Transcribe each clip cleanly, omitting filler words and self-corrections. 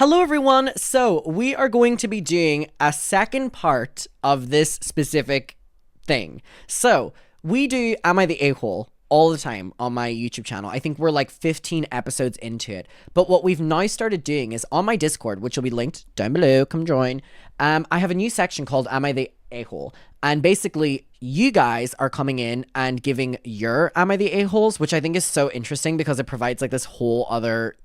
Hello, everyone. So, we are going to be doing a second part of this specific thing. So, we do Am I the A-hole all the time on my YouTube channel. I think we're like 15 episodes into it. But what we've now started doing is on my Discord, which will be linked down below, come join. I have a new section called Am I the A-hole? And basically, you guys are coming in and giving your Am I the A-holes, which I think is so interesting because it provides like this whole other,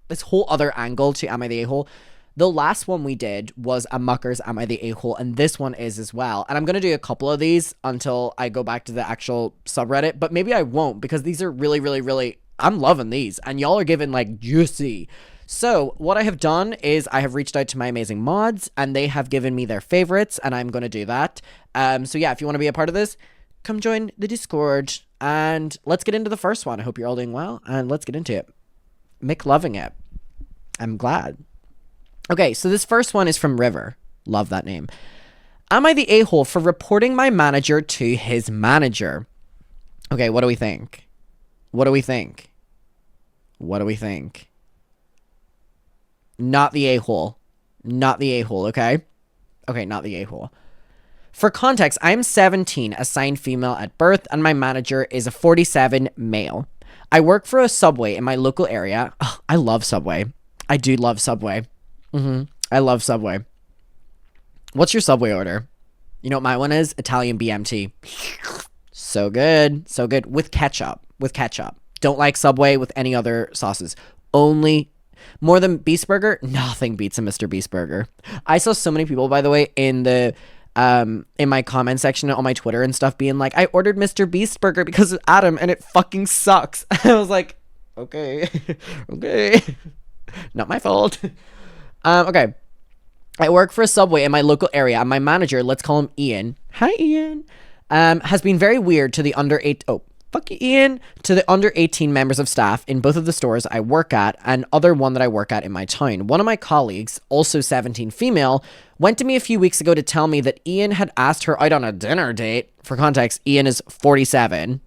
this whole other angle to Am I the A-hole. The last one we did was a Muckers Am I the A-hole, and this one is as well. And I'm going to do a couple of these until I go back to the actual subreddit, but maybe I won't because these are really, really, really, I'm loving these, and y'all are giving like juicy. So what I have done is I have reached out to my amazing mods, and they have given me their favorites, and I'm going to do that. So yeah, if you want to be a part of this, come join the Discord, and let's get into the first one. I hope you're all doing well, and let's get into it. Mick loving it. I'm glad. Okay, so this first one is from River. Love that name. Am I the a-hole for reporting my manager to his manager? Okay, what do we think? What do we think? What do we think? Not the a-hole. Not the a-hole, okay? Okay, not the a-hole. For context, I'm 17, assigned female at birth, and my manager is a 47 male. I work for a Subway in my local area. Oh, I love Subway. I do love Subway. I love Subway. What's your Subway order? You know what my one is? Italian BMT. So good. So good. With ketchup. With ketchup. Don't like Subway with any other sauces. Only more than Beast Burger? Nothing beats a Mr. Beast Burger. I saw so many people, by the way, in the in my comment section on my Twitter and stuff being like, I ordered Mr. Beast Burger because of Adam and it fucking sucks. I was like, okay. Okay. Not my fault. Okay. I work for a Subway in my local area, and my manager, let's call him Ian. Hi, Ian. Has been very weird to the under 18 members of staff in both of the stores I work at and other one that I work at in my town. One of my colleagues, also 17 female, went to me a few weeks ago to tell me that Ian had asked her out on a dinner date. For context, Ian is 47.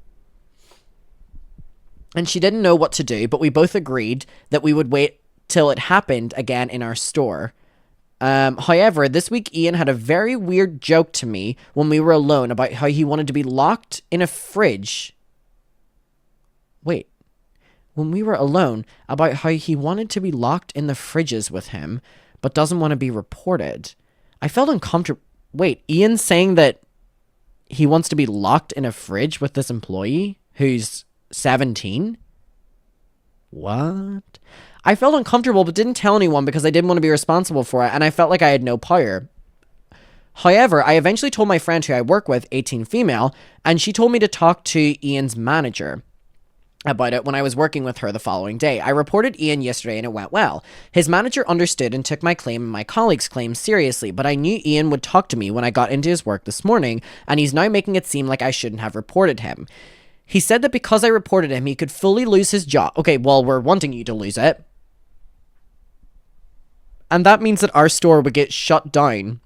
And she didn't know what to do, but we both agreed that we would wait till it happened again in our store. However, this week Ian had a very weird joke to me when we were alone about how he wanted to be locked in a fridge. Wait. When we were alone about how he wanted to be locked in the fridges with him, but doesn't want to be reported. I felt uncomfortable. Wait, Ian's saying that he wants to be locked in a fridge with this employee who's 17? What? I felt uncomfortable but didn't tell anyone because I didn't want to be responsible for it, and I felt like I had no power. However, I eventually told my friend who I work with, 18 female, and she told me to talk to Ian's manager about it when I was working with her the following day. I reported Ian yesterday and it went well. His manager understood and took my claim and my colleague's claim seriously, but I knew Ian would talk to me when I got into his work this morning, and he's now making it seem like I shouldn't have reported him. He said that because I reported him, he could fully lose his job. Okay, well, we're wanting you to lose it. And that means that our store would get shut down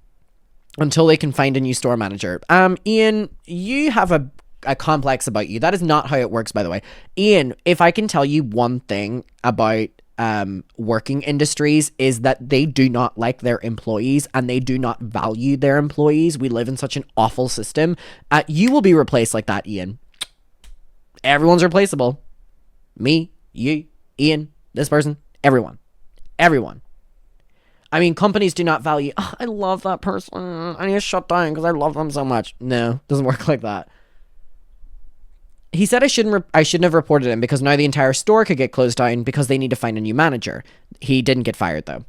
until they can find a new store manager. Ian, you have a complex about you. That is not how it works, by the way. Ian, if I can tell you one thing about working industries is that they do not like their employees and they do not value their employees. We live in such an awful system. You will be replaced like that, Ian. Everyone's replaceable. Me, you, Ian, this person, everyone. Everyone. I mean, companies do not value, oh, I love that person. I need to shut down because I love them so much. No, doesn't work like that. He said I shouldn't have reported him because now the entire store could get closed down because they need to find a new manager. He didn't get fired, though.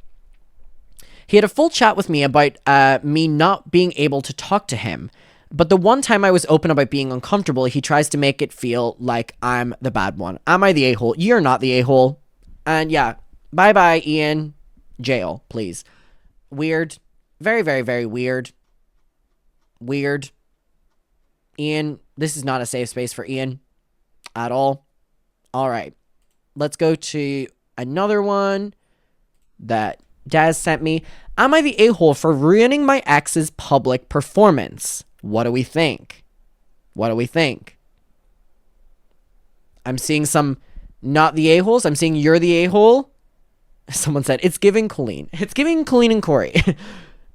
He had a full chat with me about me not being able to talk to him. But the one time I was open about being uncomfortable, he tries to make it feel like I'm the bad one. Am I the a-hole? You're not the a-hole. And yeah, bye-bye, Ian. Jail, please. Weird. Very, very, very weird. Weird. Ian, this is not a safe space for Ian at all. All right. Let's go to another one that Daz sent me. Am I the a-hole for ruining my ex's public performance? What do we think? What do we think? I'm seeing some not the a-holes. I'm seeing you're the a-hole. Someone said, it's giving Colleen. It's giving Colleen and Corey.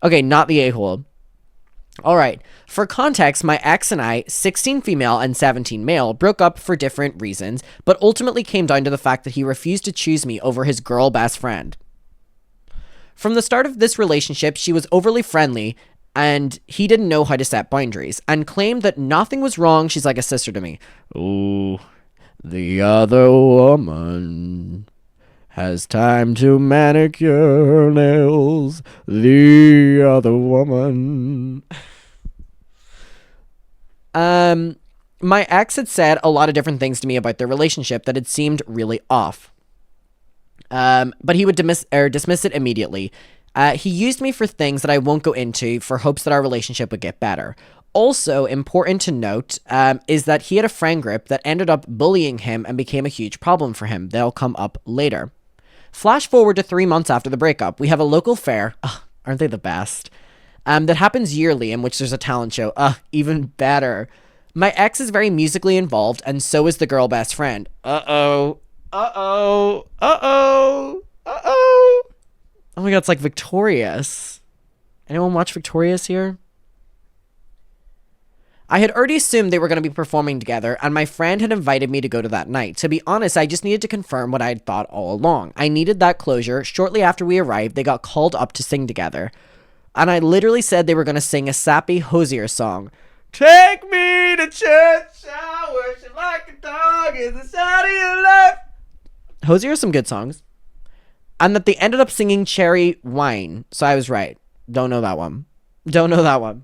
Okay, not the a-hole. All right. For context, my ex and I, 16 female and 17 male, broke up for different reasons, but ultimately came down to the fact that he refused to choose me over his girl best friend. From the start of this relationship, she was overly friendly, and he didn't know how to set boundaries, and claimed that nothing was wrong. She's like a sister to me. Ooh, the other woman has time to manicure nails. The other woman. My ex had said a lot of different things to me about their relationship that had seemed really off. But he would dismiss it immediately. He used me for things that I won't go into for hopes that our relationship would get better. Also, important to note, is that he had a friend group that ended up bullying him and became a huge problem for him. They'll come up later. Flash forward to 3 months after the breakup. We have a local fair. Ugh, aren't they the best? That happens yearly, in which there's a talent show. Even better. My ex is very musically involved, and so is the girl best friend. Uh-oh. Uh-oh. Uh-oh. Uh-oh. Oh my god, it's like Victorious. Anyone watch Victorious here? I had already assumed they were going to be performing together, and my friend had invited me to go to that night. To be honest, I just needed to confirm what I had thought all along. I needed that closure. Shortly after we arrived, they got called up to sing together. And I literally said they were going to sing a sappy Hosier song. Take me to church, I worship like a dog is the sound of your life. Hosier has some good songs. And that they ended up singing Cherry Wine. So I was right. Don't know that one. Don't know that one.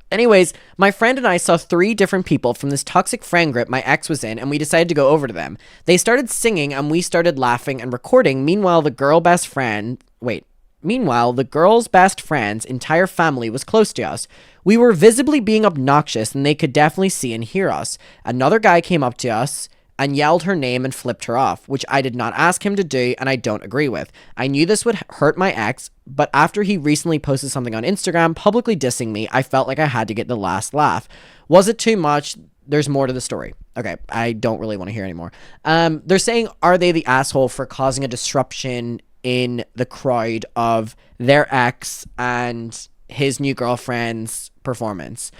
Anyways, my friend and I saw 3 different people from this toxic friend group my ex was in, and we decided to go over to them. They started singing, and we started laughing and recording. Meanwhile, the girl's best friend's entire family was close to us. We were visibly being obnoxious, and they could definitely see and hear us. Another guy came up to us and yelled her name and flipped her off, which I did not ask him to do and I don't agree with. I knew this would hurt my ex, but after he recently posted something on Instagram publicly dissing me, I felt like I had to get the last laugh. Was it too much? There's more to the story. Okay, I don't really want to hear anymore. They're saying, are they the asshole for causing a disruption in the crowd of their ex and his new girlfriend's performance?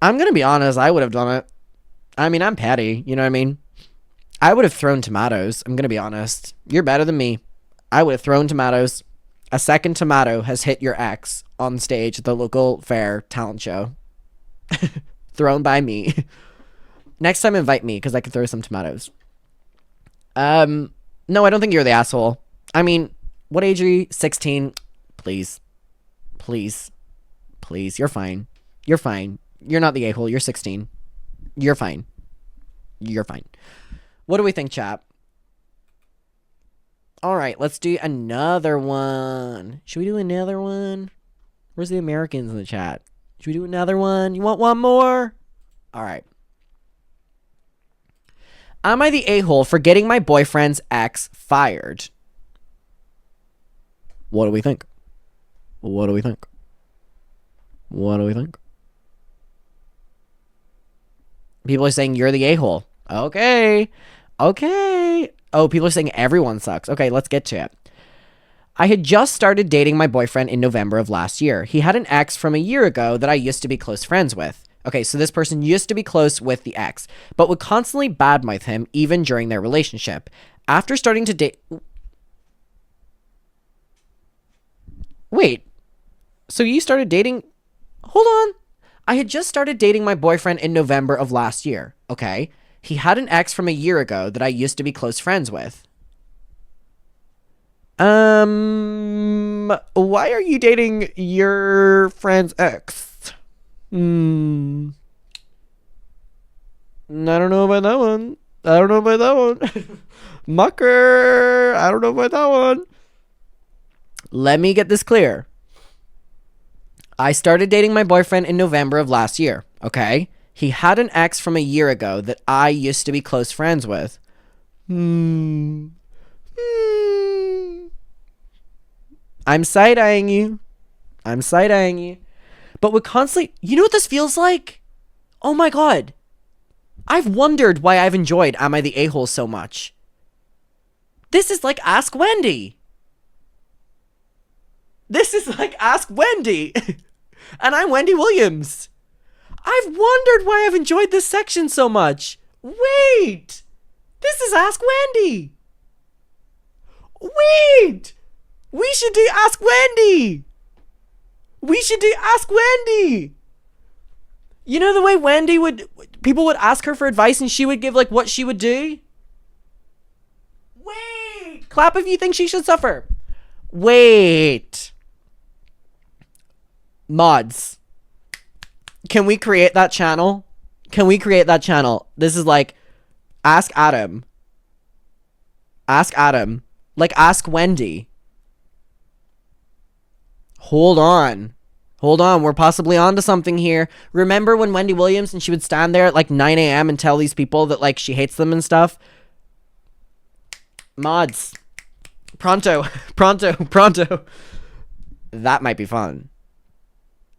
I'm going to be honest, I would have done it. I mean, I'm petty, you know what I mean? I would have thrown tomatoes, I'm going to be honest. You're better than me. I would have thrown tomatoes. A second tomato has hit your ex on stage at the local fair talent show. Thrown by me. Next time invite me, because I could throw some tomatoes. No, I don't think you're the asshole. I mean, what age are you? 16? Please. Please. Please. You're fine. You're fine. You're not the a-hole. You're 16. You're fine. You're fine. What do we think, chat? All right, let's do another one. Should we do another one? Where's the Americans in the chat? Should we do another one? You want one more? All right. Am I the a-hole for getting my boyfriend's ex fired? What do we think? What do we think? What do we think? People are saying you're the a-hole. Okay. Okay. Oh, people are saying everyone sucks. Okay, let's get to it. I had just started dating my boyfriend in November of last year. He had an ex from a year ago that I used to be close friends with. Okay, so this person used to be close with the ex, but would constantly badmouth him even during their relationship. After starting to date... Wait. So you started dating... Hold on. I had just started dating my boyfriend in November of last year. Okay. He had an ex from a year ago that I used to be close friends with. Why are you dating your friend's ex? I don't know about that one. I don't know about that one. Mucker. I don't know about that one. Let me get this clear. I started dating my boyfriend in November of last year, okay? He had an ex from a year ago that I used to be close friends with. I'm side-eyeing you. I'm side-eyeing you. But would constantly... You know what this feels like? Oh my god. I've wondered why I've enjoyed Am I the A-Hole so much. This is like Ask Wendy. This is like Ask Wendy. And I'm Wendy Williams. I've wondered why I've enjoyed this section so much. Wait! This is Ask Wendy. Wait! We should do Ask Wendy. We should do Ask Wendy. You know the way Wendy would... People would ask her for advice and she would give, like, what she would do? Wait! Clap if you think she should suffer. Wait. Mods. Can we create that channel? Can we create that channel? This is like... Ask Adam. Ask Adam. Like, Ask Wendy. Hold on. Hold on, we're possibly onto something here. Remember when Wendy Williams and she would stand there at like 9 a.m. and tell these people that like she hates them and stuff? Mods. Pronto. Pronto. Pronto. That might be fun.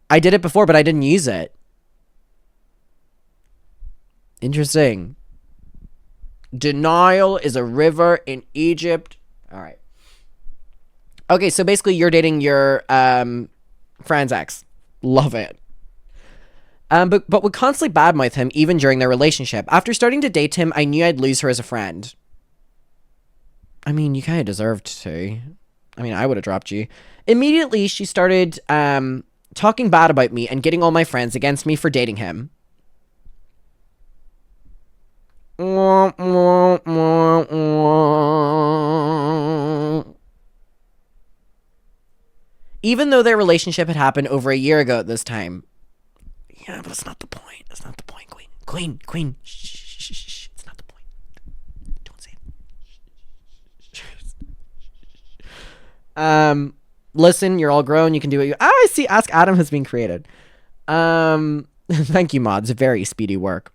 I did it before, but I didn't use it. Interesting. Denial is a river in Egypt. All right. Okay, so basically you're dating your friend's ex. Love it. But would constantly badmouth him even during their relationship. After starting to date him, I knew I'd lose her as a friend. I mean, you kind of deserved to. I mean, I would have dropped you. Immediately, she started talking bad about me and getting all my friends against me for dating him. Even though their relationship had happened over a year ago at this time. Yeah, but it's not the point. It's not the point, Queen. Queen. Shh. It's not the point. Don't say it. Listen, you're all grown. You can do what you... I see. Ask Adam has been created. Thank you, mods. Very speedy work.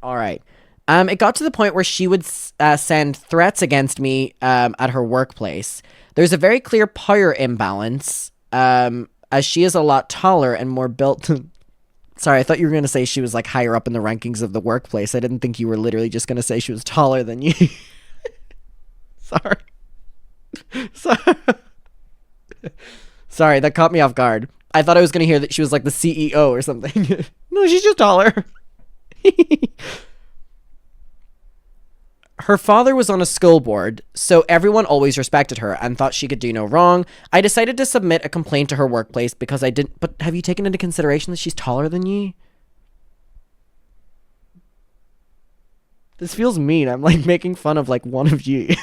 All right. It got to the point where she would send threats against me at her workplace. There's a very clear power imbalance, as she is a lot taller and more built. Sorry, I thought you were going to say she was like higher up in the rankings of the workplace. I didn't think you were literally just going to say she was taller than you. Sorry, that caught me off guard. I thought I was going to hear that she was like the CEO or something. No, she's just taller. Her father was on a school board, so everyone always respected her and thought she could do no wrong. I decided to submit a complaint to her workplace because I didn't... But have you taken into consideration that she's taller than you? This feels mean. I'm like making fun of like one of you.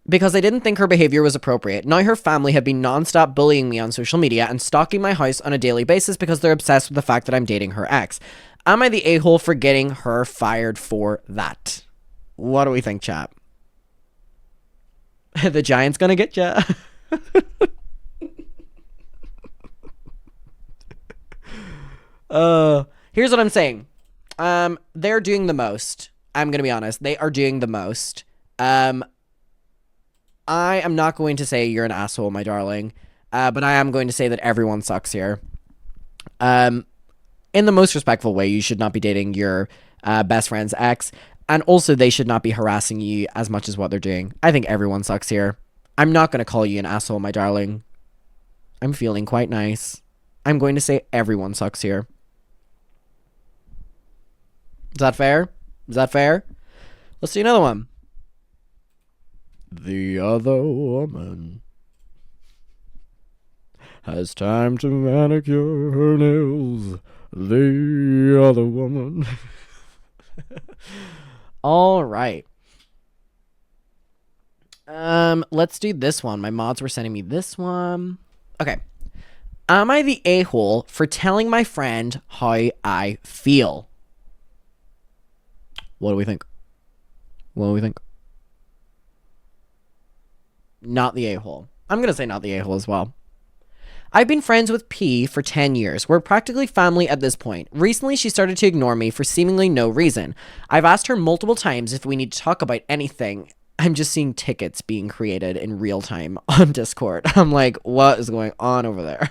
Because I didn't think her behavior was appropriate. Now her family have been non-stop bullying me on social media and stalking my house on a daily basis because they're obsessed with the fact that I'm dating her ex. Am I the a-hole for getting her fired for that? What do we think, chap? The giant's gonna get ya. Here's what I'm saying. They're doing the most. I'm gonna be honest. They are doing the most. I am not going to say you're an asshole, my darling. But I am going to say that everyone sucks here. In the most respectful way, you should not be dating your best friend's ex. And also, they should not be harassing you as much as what they're doing. I think everyone sucks here. I'm not going to call you an asshole, my darling. I'm feeling quite nice. I'm going to say everyone sucks here. Is that fair? Is that fair? Let's do another one. The other woman has time to manicure her nails. The other woman. All right. Let's do this one. My mods were sending me this one. Okay. Am I the a-hole for telling my friend how I feel? What do we think? What do we think? Not the a-hole. I'm going to say not the a-hole as well. I've been friends with P for 10 years. We're practically family at this point. Recently, she started to ignore me for seemingly no reason. I've asked her multiple times if we need to talk about anything. I'm just seeing tickets being created in real time on Discord. I'm like, what is going on over there?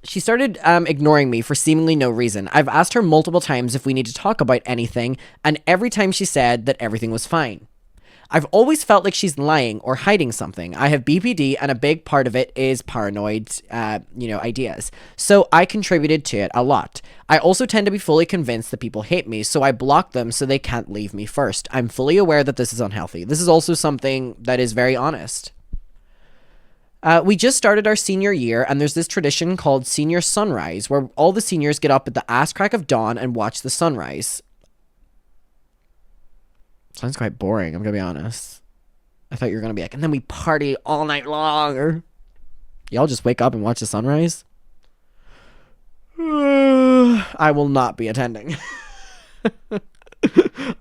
She started ignoring me for seemingly no reason. I've asked her multiple times if we need to talk about anything, and every time she said that everything was fine. I've always felt like she's lying or hiding something. I have BPD, and a big part of it is paranoid, ideas. So I contributed to it a lot. I also tend to be fully convinced that people hate me, so I block them so they can't leave me first. I'm fully aware that this is unhealthy. This is also something that is very honest. We just started our senior year, and there's this tradition called Senior Sunrise, where all the seniors get up at the ass crack of dawn and watch the sunrise. Sounds quite boring, I'm gonna be honest. I thought you were gonna be like, and then we party all night long. Or y'all just wake up and watch the sunrise? I will not be attending.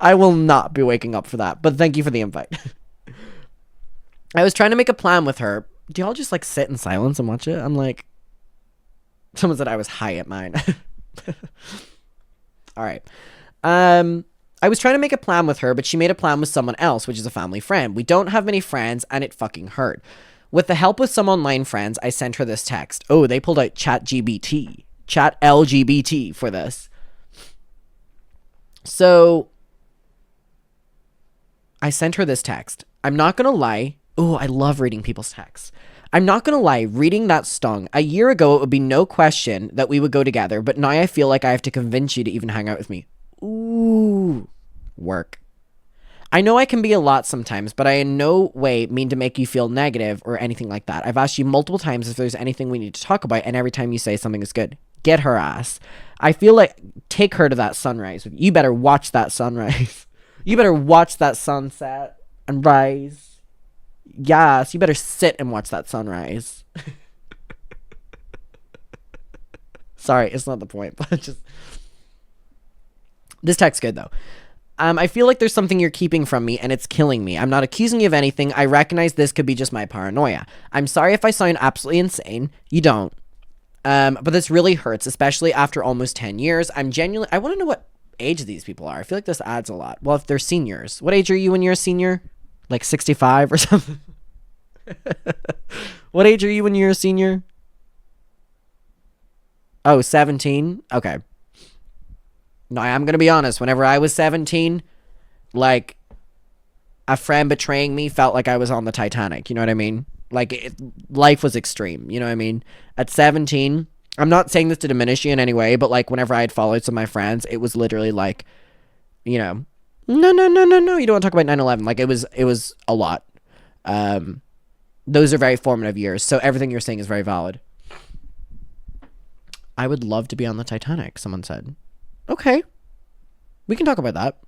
I will not be waking up for that, but thank you for the invite. I was trying to make a plan with her. Do y'all just like sit in silence and watch it? I'm like, someone said I was high at mine. All right. I was trying to make a plan with her, but she made a plan with someone else, which is a family friend. We don't have many friends, and it fucking hurt. With the help of some online friends, I sent her this text. Oh, they pulled out ChatGPT, Chat LGBT for this. So I sent her this text. I'm not gonna lie. Oh, I love reading people's texts. I'm not gonna lie, reading that stung. A year ago, it would be no question that we would go together, but now I feel like I have to convince you to even hang out with me. Ooh, work. I know I can be a lot sometimes, but I in no way mean to make you feel negative or anything like that. I've asked you multiple times if there's anything we need to talk about, and every time you say something is good. Get her ass. I feel like, take her to that sunrise. You better watch that sunrise. You better watch that sunset and rise. Yes, you better sit and watch that sunrise. Sorry, it's not the point, but just... This text's good, though. I feel like there's something you're keeping from me, and it's killing me. I'm not accusing you of anything. I recognize this could be just my paranoia. I'm sorry if I sound absolutely insane. You don't. But this really hurts, especially after almost 10 years. I want to know what age these people are. I feel like this adds a lot. Well, if they're seniors. What age are you when you're a senior? Like 65 or something? What age are you when you're a senior? Oh, 17? Okay. No, I'm going to be honest. Whenever I was 17, like, a friend betraying me felt like I was on the Titanic. You know what I mean? Like, life was extreme. You know what I mean? At 17, I'm not saying this to diminish you in any way, but, like, whenever I had followed some of my friends, it was literally like, you know, no, you don't want to talk about 9/11. Like, it was a lot. Those are very formative years, so everything you're saying is very valid. I would love to be on the Titanic, someone said. Okay. We can talk about that.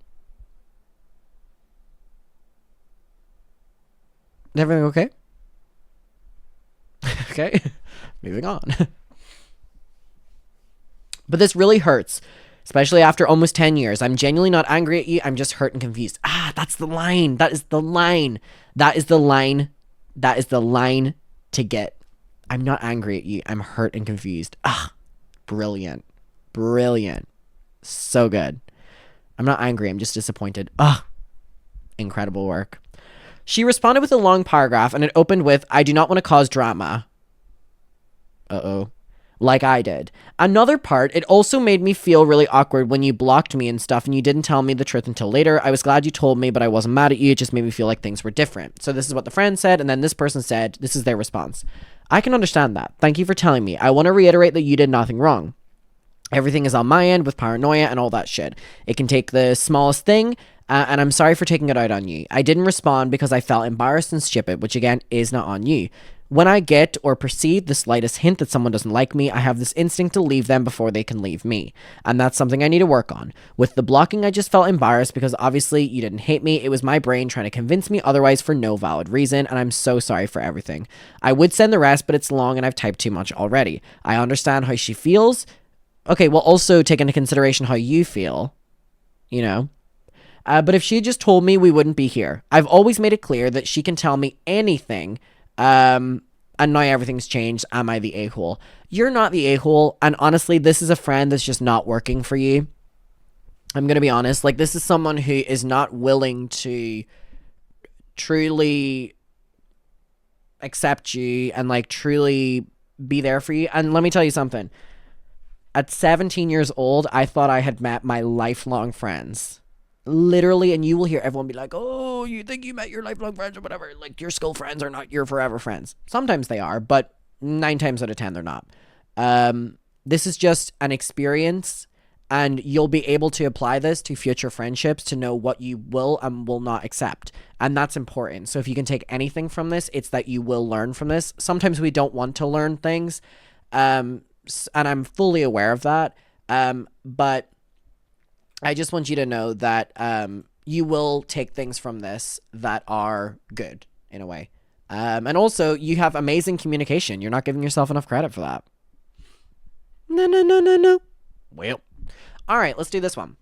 Is everything okay? Okay. Moving on. But this really hurts, especially after almost 10 years. I'm genuinely not angry at you. I'm just hurt and confused. Ah, that's the line. That is the line. That is the line. That is the line to get. I'm not angry at you. I'm hurt and confused. Ah, brilliant. Brilliant. So good. I'm not angry. I'm just disappointed. Ah, incredible work. She responded with a long paragraph, and it opened with, I do not want to cause drama. Uh-oh. Like I did. Another part, it also made me feel really awkward when you blocked me and stuff, and you didn't tell me the truth until later. I was glad you told me, but I wasn't mad at you. It just made me feel like things were different. So this is what the friend said, and then this person said, this is their response. I can understand that. Thank you for telling me. I want to reiterate that you did nothing wrong. Everything is on my end with paranoia and all that shit. It can take the smallest thing, and I'm sorry for taking it out on you. I didn't respond because I felt embarrassed and stupid, which again is not on you. When I get or perceive the slightest hint that someone doesn't like me, I have this instinct to leave them before they can leave me. And that's something I need to work on. With the blocking, I just felt embarrassed because obviously you didn't hate me. It was my brain trying to convince me otherwise for no valid reason, and I'm so sorry for everything. I would send the rest, but it's long and I've typed too much already. I understand how she feels. Okay, well, also take into consideration how you feel, you know? But if she had just told me, we wouldn't be here. I've always made it clear that she can tell me anything, and now everything's changed. Am I the a-hole? You're not the a-hole, and honestly, this is a friend that's just not working for you. I'm gonna be honest. Like, this is someone who is not willing to truly accept you and, like, truly be there for you. And let me tell you something. At 17 years old, I thought I had met my lifelong friends. Literally, and you will hear everyone be like, oh, you think you met your lifelong friends or whatever. Like, your school friends are not your forever friends. Sometimes they are, but 9 times out of 10, they're not. This is just an experience, and you'll be able to apply this to future friendships to know what you will and will not accept. And that's important. So if you can take anything from this, it's that you will learn from this. Sometimes we don't want to learn things, and I'm fully aware of that. But I just want you to know that you will take things from this that are good in a way. And also, you have amazing communication. You're not giving yourself enough credit for that. No. Well, all right, let's do this one.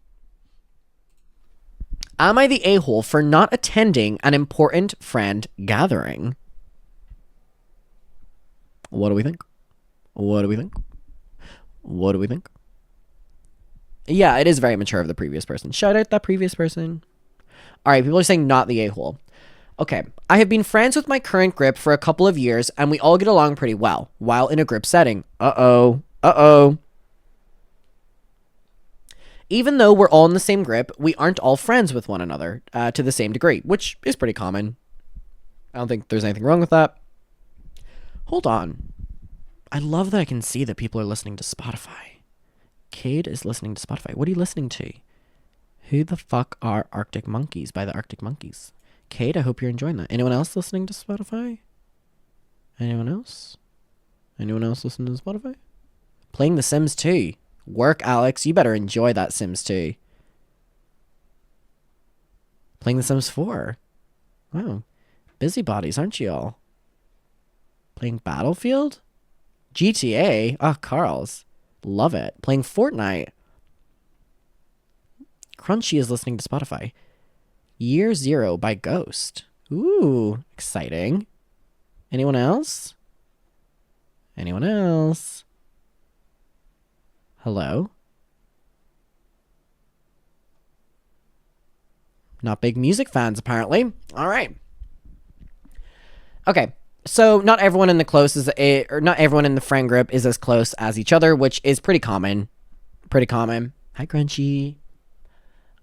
Am I the a-hole for not attending an important friend gathering? What do we think? What do we think? What do we think? Yeah, it is very mature of the previous person. Shout out that previous person. All right, people are saying not the a-hole. Okay, I have been friends with my current grip for a couple of years, and we all get along pretty well, while in a group setting. Uh-oh. Even though we're all in the same grip, we aren't all friends with one another to the same degree, which is pretty common. I don't think there's anything wrong with that. Hold on. I love that I can see that people are listening to Spotify. Cade is listening to Spotify. What are you listening to? Who the fuck are Arctic Monkeys by the Arctic Monkeys? Cade, I hope you're enjoying that. Anyone else listening to Spotify? Anyone else? Anyone else listening to Spotify? Playing The Sims 2. Work, Alex. You better enjoy that Sims 2. Playing The Sims 4. Wow. Busybodies, aren't you all? Playing Battlefield? GTA? Ah, Carl's. Love it. Playing Fortnite. Crunchy is listening to Spotify. Year Zero by Ghost. Ooh, exciting. Anyone else? Anyone else? Hello? Not big music fans, apparently. All right. Okay. So not everyone in the not everyone in the friend group is as close as each other, which is pretty common. Pretty common. Hi, Crunchy.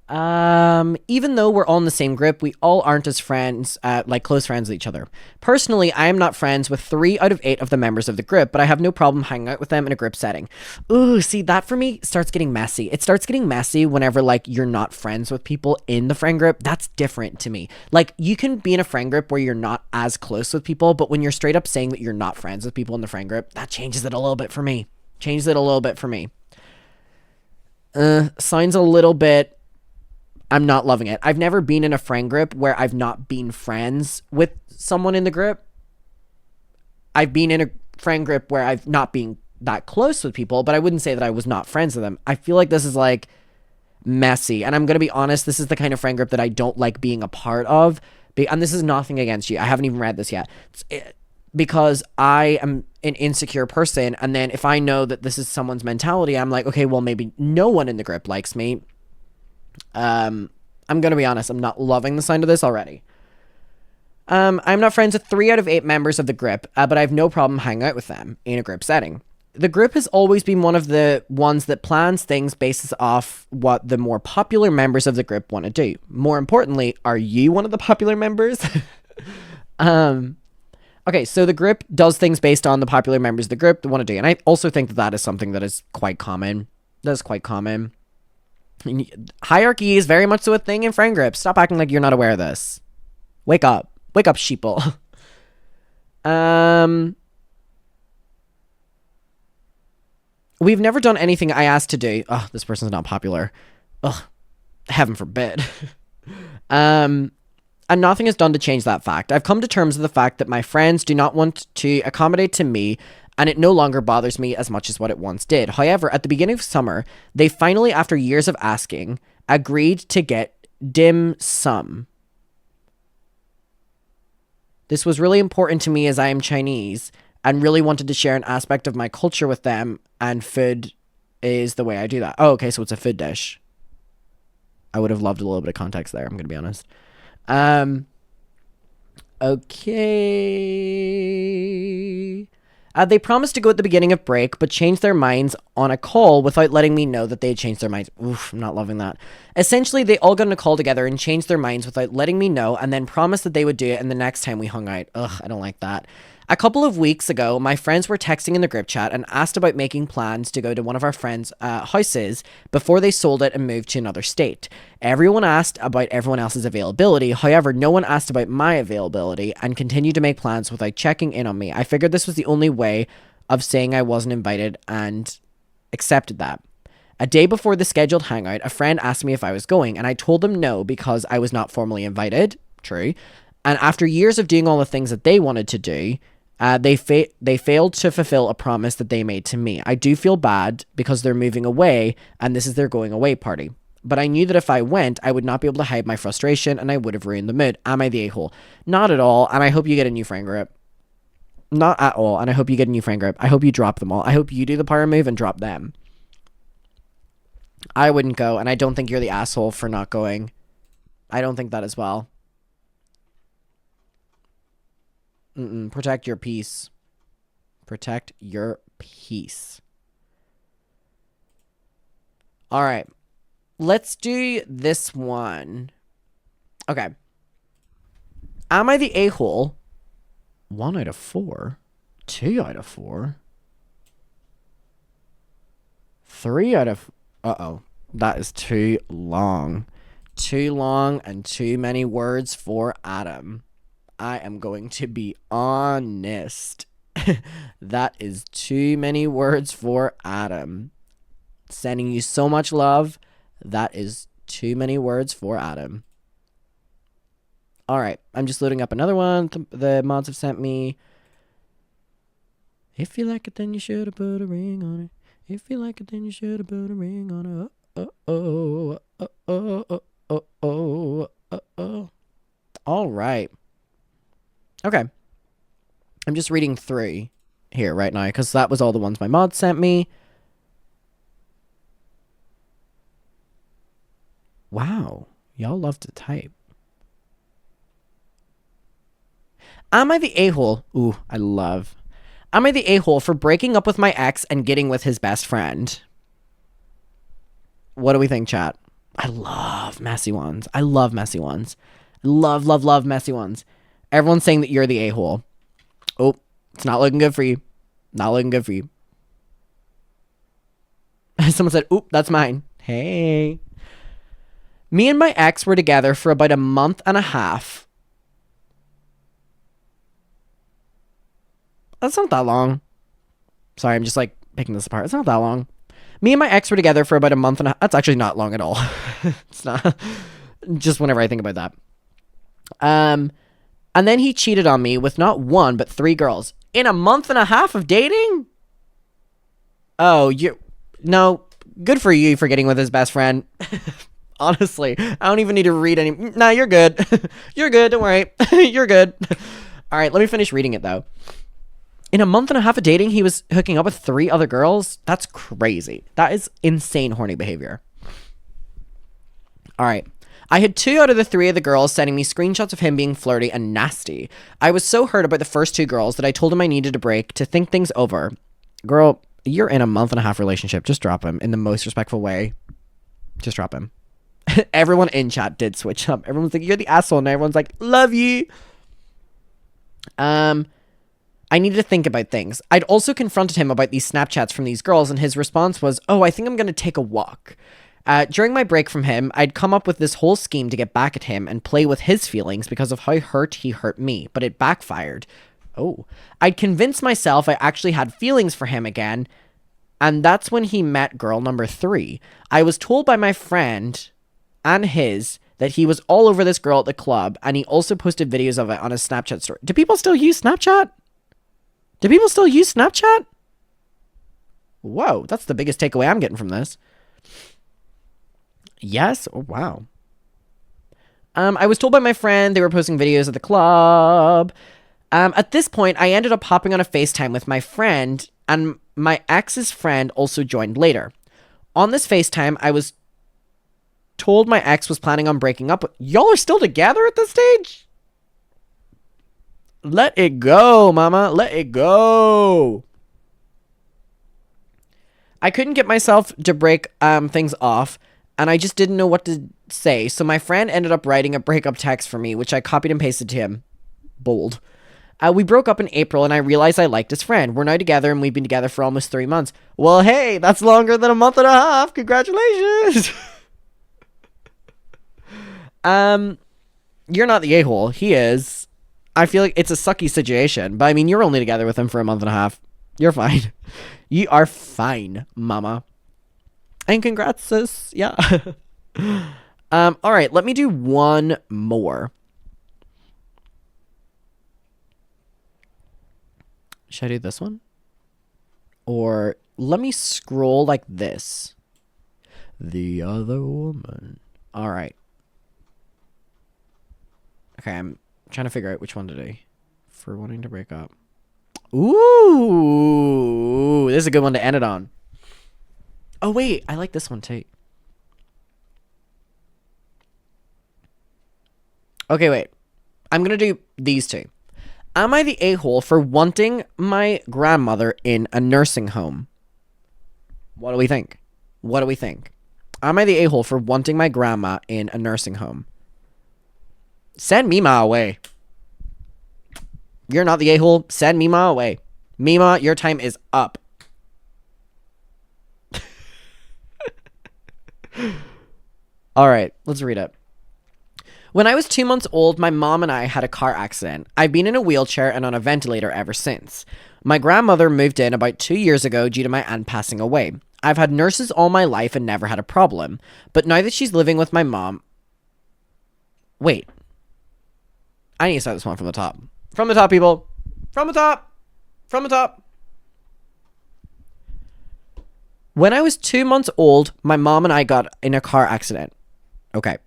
Even though we're all in the same group, we all aren't as friends, like close friends with each other. Personally, I am not friends with 3 out of 8 of the members of the group, but I have no problem hanging out with them in a group setting. Ooh, see, that for me starts getting messy. It starts getting messy whenever, like, you're not friends with people in the friend group. That's different to me. Like, you can be in a friend group where you're not as close with people, but when you're straight up saying that you're not friends with people in the friend group, that changes it a little bit for me. Sounds a little bit... I'm not loving it. I've never been in a friend group where I've not been friends with someone in the group. I've been in a friend group where I've not been that close with people, but I wouldn't say that I was not friends with them. I feel like this is like messy. And I'm going to be honest, this is the kind of friend group that I don't like being a part of. And this is nothing against you. I haven't even read this yet. Because I am an insecure person. And then if I know that this is someone's mentality, I'm like, okay, well, maybe no one in the group likes me. I'm gonna be honest, I'm not loving the sound of this already. I'm not friends with 3 out of 8 members of the group, but I have no problem hanging out with them in a group setting. The group has always been one of the ones that plans things based off what the more popular members of the group want to do. More importantly, are you one of the popular members? Okay, so the group does things based on the popular members of the group that want to do, and I also think that that is something that is quite common. Hierarchy is very much so a thing in friend groups. Stop acting like you're not aware of this. Wake up, sheeple. We've never done anything I asked to do. Oh, this person's not popular. Ugh, heaven forbid. And nothing is done to change that fact. I've come to terms with the fact that my friends do not want to accommodate to me, and it no longer bothers me as much as what it once did. However, at the beginning of summer, they finally, after years of asking, agreed to get dim sum. This was really important to me as I am Chinese and really wanted to share an aspect of my culture with them, and food is the way I do that. Oh, okay, so it's a food dish. I would have loved a little bit of context there, I'm going to be honest. Okay. They promised to go at the beginning of break, but changed their minds on a call without letting me know that they had changed their minds. Oof, I'm not loving that. Essentially, they all got on a call together and changed their minds without letting me know, and then promised that they would do it and the next time we hung out. Ugh, I don't like that. A couple of weeks ago, my friends were texting in the group chat and asked about making plans to go to one of our friends' houses before they sold it and moved to another state. Everyone asked about everyone else's availability. However, no one asked about my availability and continued to make plans without checking in on me. I figured this was the only way of saying I wasn't invited and accepted that. A day before the scheduled hangout, a friend asked me if I was going, and I told them no because I was not formally invited. True. And after years of doing all the things that they wanted to do, they failed to fulfill a promise that they made to me. I do feel bad because they're moving away and this is their going away party. But I knew that if I went, I would not be able to hide my frustration and I would have ruined the mood. Am I the a-hole? Not at all. And I hope you get a new friend group. Not at all. And I hope you get a new friend group. I hope you drop them all. I hope you do the power move and drop them. I wouldn't go. And I don't think you're the asshole for not going. I don't think that as well. Protect your peace. Protect your peace. All right. Let's do this one. Okay. Am I the a-hole? 1 out of 4. 2 out of 4. 3 out of... Uh-oh. That is too long. Too long and too many words for Adam. I am going to be honest. That is too many words for Adam. Sending you so much love. That is too many words for Adam. All right. I'm just loading up another one. The mods have sent me. If you like it, then you should have put a ring on it. If you like it, then you should have put a ring on it. All right. Okay. I'm just reading through here right now because that was all the ones my mod sent me. Wow. Y'all love to type. Am I the a-hole? Ooh, I love. Am I the a-hole for breaking up with my ex and getting with his best friend? What do we think, chat? I love messy ones. I love messy ones. Love, love, love messy ones. Everyone's saying that you're the a-hole. Oh, it's not looking good for you. Not looking good for you. Someone said, oop, that's mine. Hey. Me and my ex were together for about a month and a half. That's not that long. Sorry, I'm just like picking this apart. It's not that long. Me and my ex were together for about a month and a half. That's actually not long at all. It's not. Just whenever I think about that. And then he cheated on me with not 1, but 3 girls. In a month and a half of dating? Oh, no, good for you for getting with his best friend. Honestly, I don't even need to read any. Nah, you're good. You're good, don't worry. You're good. All right, let me finish reading it, though. In a month and a half of dating, he was hooking up with 3 other girls? That's crazy. That is insane horny behavior. All right. I had 2 out of the 3 of the girls sending me screenshots of him being flirty and nasty. I was so hurt about the first 2 girls that I told him I needed a break to think things over. Girl, you're in a month and a half relationship. Just drop him in the most respectful way. Just drop him. Everyone in chat did switch up. Everyone's like, you're the asshole. And everyone's like, love you. I needed to think about things. I'd also confronted him about these Snapchats from these girls, and his response was, oh, I think I'm going to take a walk. During my break from him, I'd come up with this whole scheme to get back at him and play with his feelings because of how hurt he hurt me, but it backfired. Oh. I'd convinced myself I actually had feelings for him again, and that's when he met girl number 3. I was told by my friend and his that he was all over this girl at the club, and he also posted videos of it on his Snapchat story. Do people still use Snapchat? Do people still use Snapchat? Whoa, that's the biggest takeaway I'm getting from this. Yes? Oh, wow. I was told by my friend they were posting videos at the club. At this point, I ended up hopping on a FaceTime with my friend, and my ex's friend also joined later. On this FaceTime, I was told my ex was planning on breaking up. Y'all are still together at this stage? Let it go, mama. Let it go. I couldn't get myself to break things off, and I just didn't know what to say. So my friend ended up writing a breakup text for me, which I copied and pasted to him. Bold. We broke up in April, and I realized I liked his friend. We're now together, and we've been together for almost 3 months. Well, hey, that's longer than a month and a half. Congratulations. You're not the a-hole. He is. I feel like it's a sucky situation, but I mean, you're only together with him for a month and a half. You're fine. You are fine, mama. And congrats, sis. Yeah. All right, let me do one more. Should I do this one? Or let me scroll like this. The other woman. All right. Okay, I'm trying to figure out which one to do for wanting to break up. Ooh, this is a good one to end it on. Oh, wait, I like this one too. Okay, wait. I'm going to do these two. Am I the a-hole for wanting my grandmother in a nursing home? What do we think? What do we think? Am I the a-hole for wanting my grandma in a nursing home? Send Mima away. You're not the a-hole. Send Mima away. Mima, your time is up. All right, let's read it. When I was 2 months old, my mom and I had a car accident. I've been in a wheelchair and on a ventilator ever since. My grandmother moved in about 2 years ago due to my aunt passing away. I've had nurses all my life and never had a problem. But now that she's living with my mom... Wait. I need to start this one from the top. From the top, people. From the top. From the top. When I was 2 months old, my mom and I got in a car accident. Okay.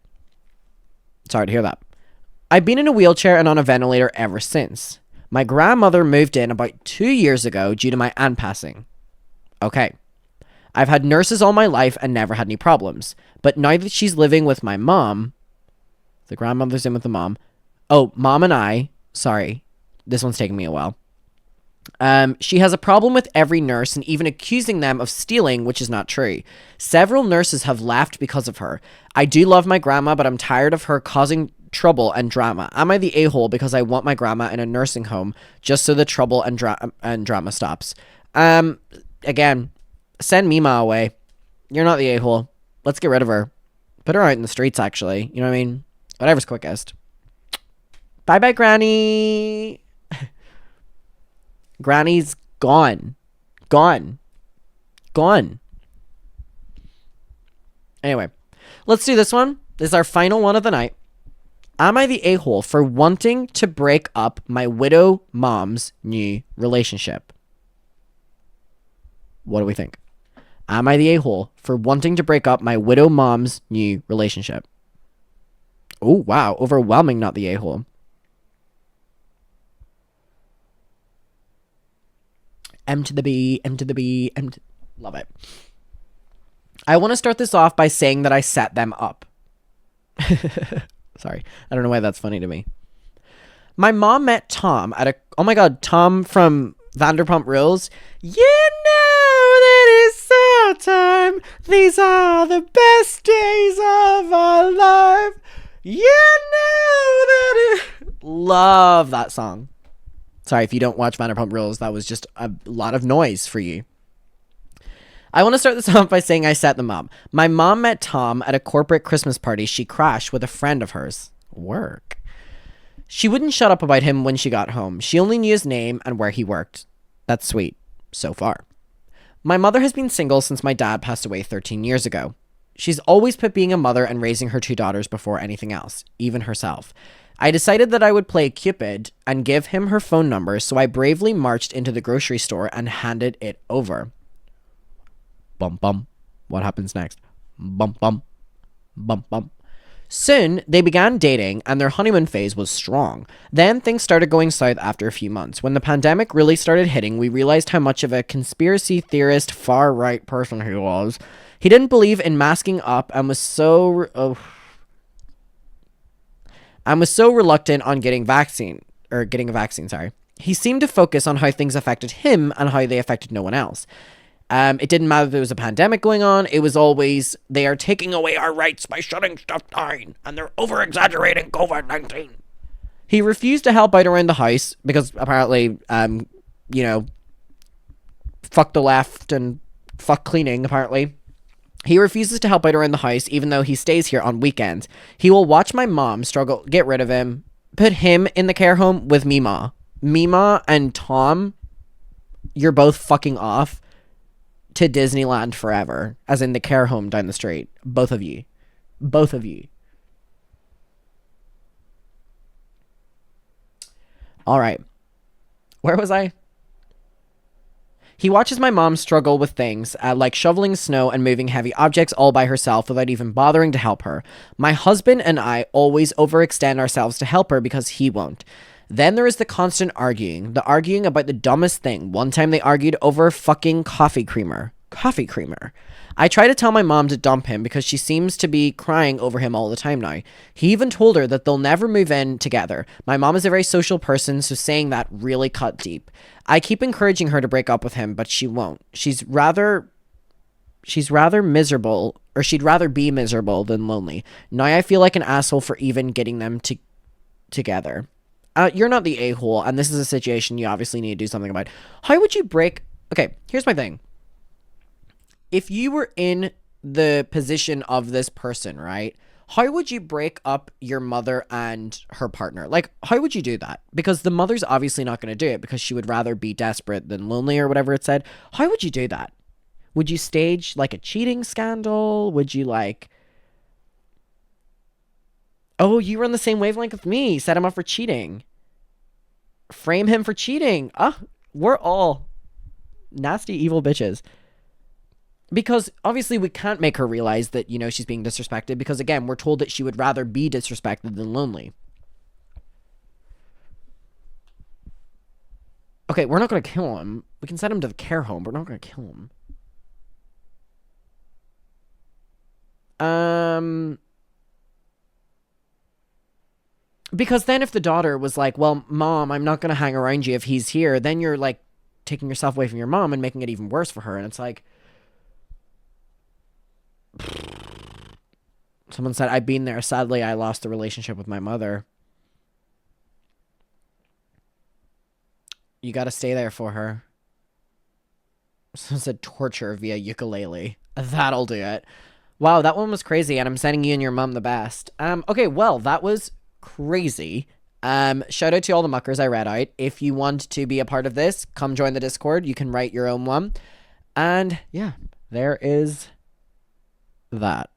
Sorry to hear that. I've been in a wheelchair and on a ventilator ever since. My grandmother moved in about 2 years ago due to my aunt passing. Okay. I've had nurses all my life and never had any problems. But now that she's living with my mom, the grandmother's in with the mom. Oh, mom and I, sorry, this one's taking me a while. She has a problem with every nurse and even accusing them of stealing, which is not true. Several nurses have left because of her. I do love my grandma, but I'm tired of her causing trouble and drama. Am I the a-hole because I want my grandma in a nursing home just so the trouble and drama stops? Again, send Mima away. You're not the a-hole. Let's get rid of her. Put her out in the streets, actually. You know what I mean? Whatever's quickest. Bye-bye, Granny. Granny's gone. Gone. Gone. Anyway, let's do this one. This is our final one of the night. Am I the a-hole for wanting to break up my widow mom's new relationship? What do we think? Am I the a-hole for wanting to break up my widow mom's new relationship? Oh, wow. Overwhelming not the a-hole. M to the B, M to the B, M to... Love it. I want to start this off by saying that I set them up. Sorry. I don't know why that's funny to me. My mom met Tom at a... Oh my god, Tom from Vanderpump Rules. You know that it's our time. These are the best days of our life. You know that it... Love that song. Sorry, if you don't watch Vanderpump Rules, that was just a lot of noise for you. I want to start this off by saying I set them up. My mom met Tom at a corporate Christmas party she crashed with a friend of hers. Work. She wouldn't shut up about him when she got home. She only knew his name and where he worked. That's sweet. So far. My mother has been single since my dad passed away 13 years ago. She's always put being a mother and raising her 2 daughters before anything else, even herself. I decided that I would play Cupid and give him her phone number, so I bravely marched into the grocery store and handed it over. Bum bum. What happens next? Bum bum. Bum bum. Soon, they began dating, and their honeymoon phase was strong. Then, things started going south after a few months. When the pandemic really started hitting, we realized how much of a conspiracy theorist, far-right person he was. He didn't believe in masking up and was so reluctant on getting vaccine. or getting a vaccine, sorry, he seemed to focus on how things affected him and how they affected no one else. It didn't matter if there was a pandemic going on. It was always, they are taking away our rights by shutting stuff down, and they're over-exaggerating COVID-19. He refused to help out around the house because apparently, you know, fuck the left and fuck cleaning, apparently. He refuses to help out around the house, even though he stays here on weekends. He will watch my mom struggle, get rid of him, put him in the care home with Mima. Mima and Tom, you're both fucking off to Disneyland forever, as in the care home down the street. Both of you. Both of you. All right. Where was I? He watches my mom struggle with things like shoveling snow and moving heavy objects all by herself without even bothering to help her. My husband and I always overextend ourselves to help her because he won't. Then there is the constant arguing. The arguing about the dumbest thing. One time they argued over fucking coffee creamer. Coffee creamer. I try to tell my mom to dump him because she seems to be crying over him all the time now. He even told her that they'll never move in together. My mom is a very social person, so saying that really cut deep. I keep encouraging her to break up with him, but she won't. She's rather miserable, or she'd rather be miserable than lonely. Now I feel like an asshole for even getting them together. You're not the a-hole, and this is a situation you obviously need to do something about. How would you break... Okay, here's my thing. If you were in the position of this person, right? How would you break up your mother and her partner? Like, how would you do that? Because the mother's obviously not going to do it because she would rather be desperate than lonely or whatever it said. How would you do that? Would you stage, like, a cheating scandal? Would you, like... Oh, you were on the same wavelength with me. Set him up for cheating. Frame him for cheating. We're all nasty, evil bitches. Because obviously we can't make her realize that, you know, she's being disrespected. Because again, we're told that she would rather be disrespected than lonely. Okay, we're not going to kill him. We can send him to the care home, but we're not going to kill him. Because then if the daughter was like, well, mom, I'm not going to hang around you if he's here, then you're like taking yourself away from your mom and making it even worse for her. And it's like, someone said, I've been there. Sadly, I lost the relationship with my mother. You got to stay there for her. Someone said torture via ukulele. That'll do it. Wow, that one was crazy, and I'm sending you and your mom the best. Okay, well, that was crazy. Shout out to all the muckers I read out. If you want to be a part of this, come join the Discord. You can write your own one. And yeah, there is that.